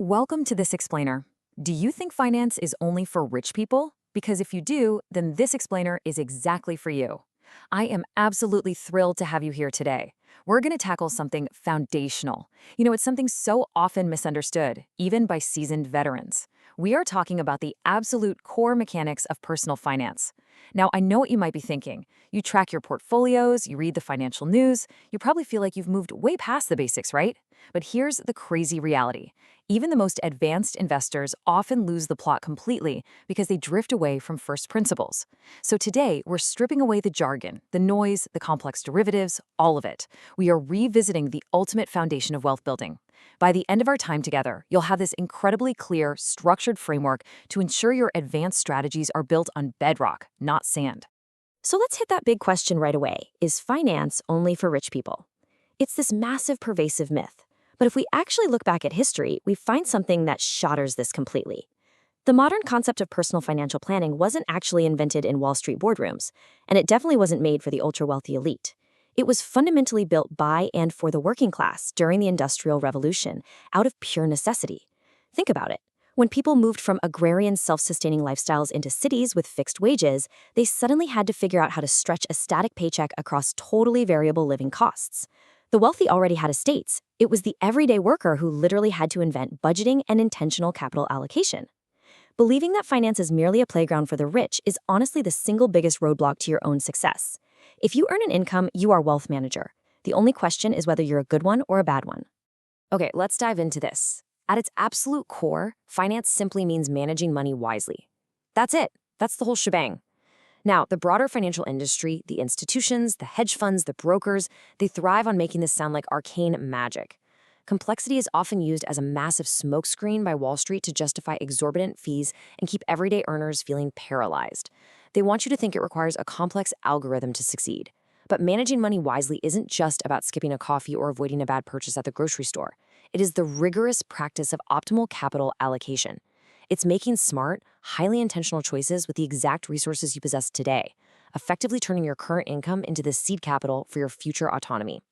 Welcome to This Explainer. Do you think finance is only for rich people? Because if you do, then this explainer is exactly for you. I am absolutely thrilled to have you here today. We're going to tackle something foundational. It's something so often misunderstood, even by seasoned veterans. We are talking about the absolute core mechanics of personal finance. Now, I know what you might be thinking. You track your portfolios, you read the financial news, you probably feel like you've moved way past the basics, right? But here's the crazy reality. Even the most advanced investors often lose the plot completely because they drift away from first principles. So today, we're stripping away the jargon, the noise, the complex derivatives, all of it. We are revisiting the ultimate foundation of wealth building. By the end of our time together, you'll have this incredibly clear, structured framework to ensure your advanced strategies are built on bedrock, not sand. So let's hit that big question right away. Is finance only for rich people? It's this massive, pervasive myth. But if we actually look back at history, we find something that shatters this completely. The modern concept of personal financial planning wasn't actually invented in Wall Street boardrooms, and it definitely wasn't made for the ultra-wealthy elite. It was fundamentally built by and for the working class during the Industrial Revolution, out of pure necessity. Think about it. When people moved from agrarian self-sustaining lifestyles into cities with fixed wages, they suddenly had to figure out how to stretch a static paycheck across totally variable living costs. The wealthy already had estates. It was the everyday worker who literally had to invent budgeting and intentional capital allocation. Believing that finance is merely a playground for the rich is honestly the single biggest roadblock to your own success. If you earn an income, you are wealth manager. The only question is whether you're a good one or a bad one. Okay, let's dive into this. At its absolute core, finance simply means managing money wisely. That's it. That's the whole shebang. Now, the broader financial industry, the institutions, the hedge funds, the brokers, they thrive on making this sound like arcane magic. Complexity is often used as a massive smokescreen by Wall Street to justify exorbitant fees and keep everyday earners feeling paralyzed. They want you to think it requires a complex algorithm to succeed. But managing money wisely isn't just about skipping a coffee or avoiding a bad purchase at the grocery store. It is the rigorous practice of optimal capital allocation. It's making smart, highly intentional choices with the exact resources you possess today, effectively turning your current income into the seed capital for your future autonomy.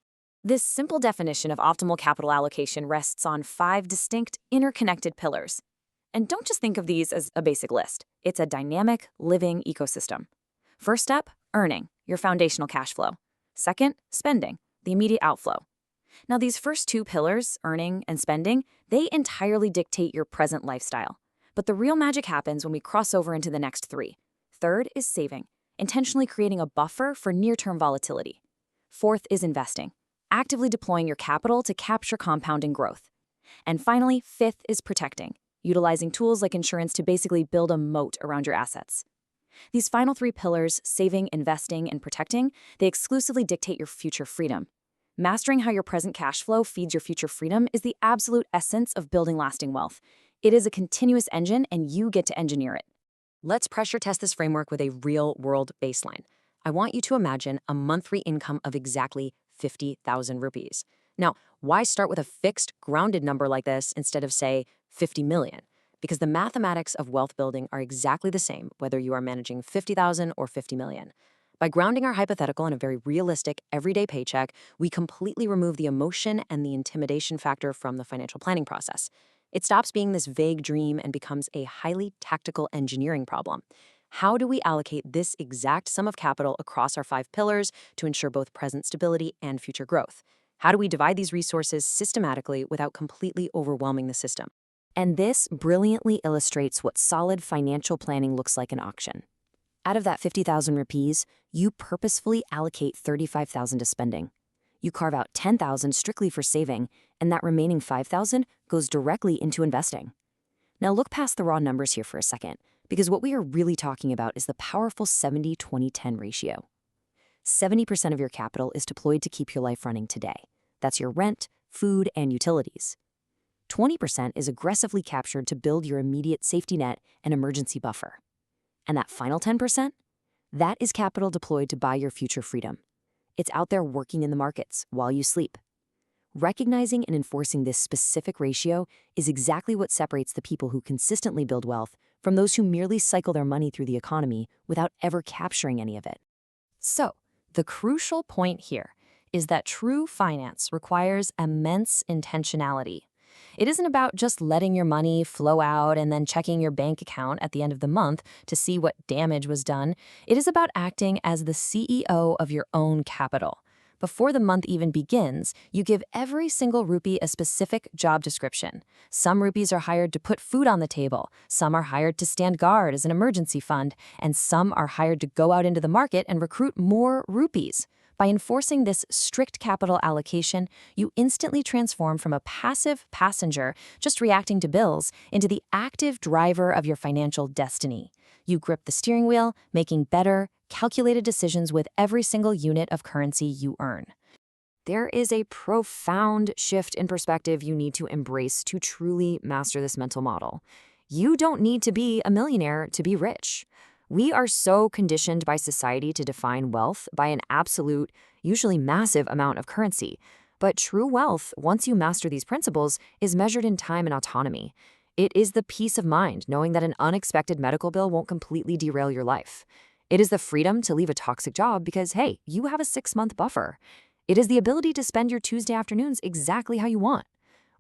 This simple definition of optimal capital allocation rests on 5 distinct, interconnected pillars. And don't just think of these as a basic list. It's a dynamic, living ecosystem. First step, earning, your foundational cash flow. Second, spending, the immediate outflow. Now, these first 2 pillars, earning and spending, they entirely dictate your present lifestyle. But the real magic happens when we cross over into the next 3. Third is saving, intentionally creating a buffer for near-term volatility. Fourth is investing, actively deploying your capital to capture compounding growth. And finally, fifth is protecting, utilizing tools like insurance to basically build a moat around your assets. These final 3 pillars, saving, investing, and protecting, they exclusively dictate your future freedom. Mastering how your present cash flow feeds your future freedom is the absolute essence of building lasting wealth. It is a continuous engine, and you get to engineer it. Let's pressure test this framework with a real-world baseline. I want you to imagine a monthly income of exactly 50,000 rupees. Now, why start with a fixed, grounded number like this instead of, say, 50 million? Because the mathematics of wealth building are exactly the same, whether you are managing 50,000 or 50 million. By grounding our hypothetical in a very realistic, everyday paycheck, we completely remove the emotion and the intimidation factor from the financial planning process. It stops being this vague dream and becomes a highly tactical engineering problem. How do we allocate this exact sum of capital across our 5 pillars to ensure both present stability and future growth? How do we divide these resources systematically without completely overwhelming the system? And this brilliantly illustrates what solid financial planning looks like in action. Out of that 50,000 rupees, you purposefully allocate 35,000 to spending. You carve out 10,000 strictly for saving, and that remaining 5,000 goes directly into investing. Now look past the raw numbers here for a second, because what we are really talking about is the powerful 70-20-10 ratio. 70% of your capital is deployed to keep your life running today. That's your rent, food, and utilities. 20% is aggressively captured to build your immediate safety net and emergency buffer. And that final 10%? That is capital deployed to buy your future freedom. It's out there working in the markets while you sleep. Recognizing and enforcing this specific ratio is exactly what separates the people who consistently build wealth from those who merely cycle their money through the economy without ever capturing any of it. So, the crucial point here is that true finance requires immense intentionality. It isn't about just letting your money flow out and then checking your bank account at the end of the month to see what damage was done. It is about acting as the CEO of your own capital. Before the month even begins, you give every single rupee a specific job description. Some rupees are hired to put food on the table, some are hired to stand guard as an emergency fund, and some are hired to go out into the market and recruit more rupees. By enforcing this strict capital allocation, you instantly transform from a passive passenger just reacting to bills into the active driver of your financial destiny. You grip the steering wheel, making better, calculated decisions with every single unit of currency you earn. There is a profound shift in perspective you need to embrace to truly master this mental model. You don't need to be a millionaire to be rich. We are so conditioned by society to define wealth by an absolute, usually massive amount of currency. But true wealth, once you master these principles, is measured in time and autonomy. It is the peace of mind knowing that an unexpected medical bill won't completely derail your life. It is the freedom to leave a toxic job because, hey, you have a 6-month buffer. It is the ability to spend your Tuesday afternoons exactly how you want.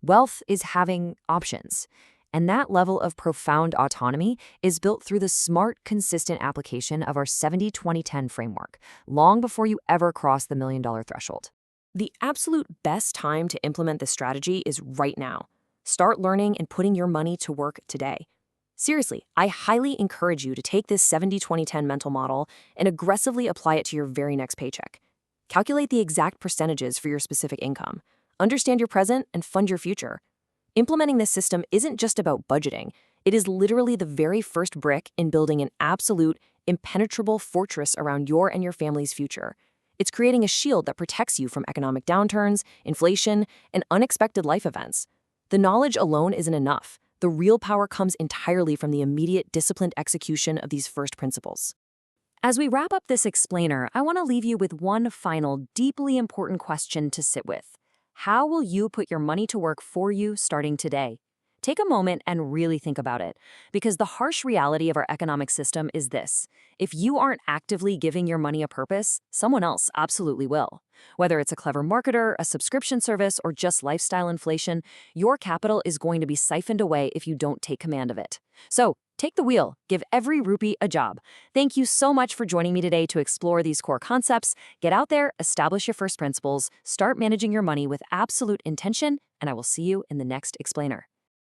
Wealth is having options. And that level of profound autonomy is built through the smart, consistent application of our 70-20-10 framework, long before you ever cross the $1 million threshold. The absolute best time to implement this strategy is right now. Start learning and putting your money to work today. Seriously, I highly encourage you to take this 70-20-10 mental model and aggressively apply it to your very next paycheck. Calculate the exact percentages for your specific income. Understand your present and fund your future. Implementing this system isn't just about budgeting. It is literally the very first brick in building an absolute, impenetrable fortress around your and your family's future. It's creating a shield that protects you from economic downturns, inflation, and unexpected life events. The knowledge alone isn't enough. The real power comes entirely from the immediate, disciplined execution of these first principles. As we wrap up this explainer, I want to leave you with one final, deeply important question to sit with. How will you put your money to work for you starting today? Take a moment and really think about it, because the harsh reality of our economic system is this. If you aren't actively giving your money a purpose, someone else absolutely will. Whether it's a clever marketer, a subscription service, or just lifestyle inflation, your capital is going to be siphoned away if you don't take command of it. So, take the wheel, give every rupee a job. Thank you so much for joining me today to explore these core concepts. Get out there, establish your first principles, start managing your money with absolute intention, and I will see you in the next explainer.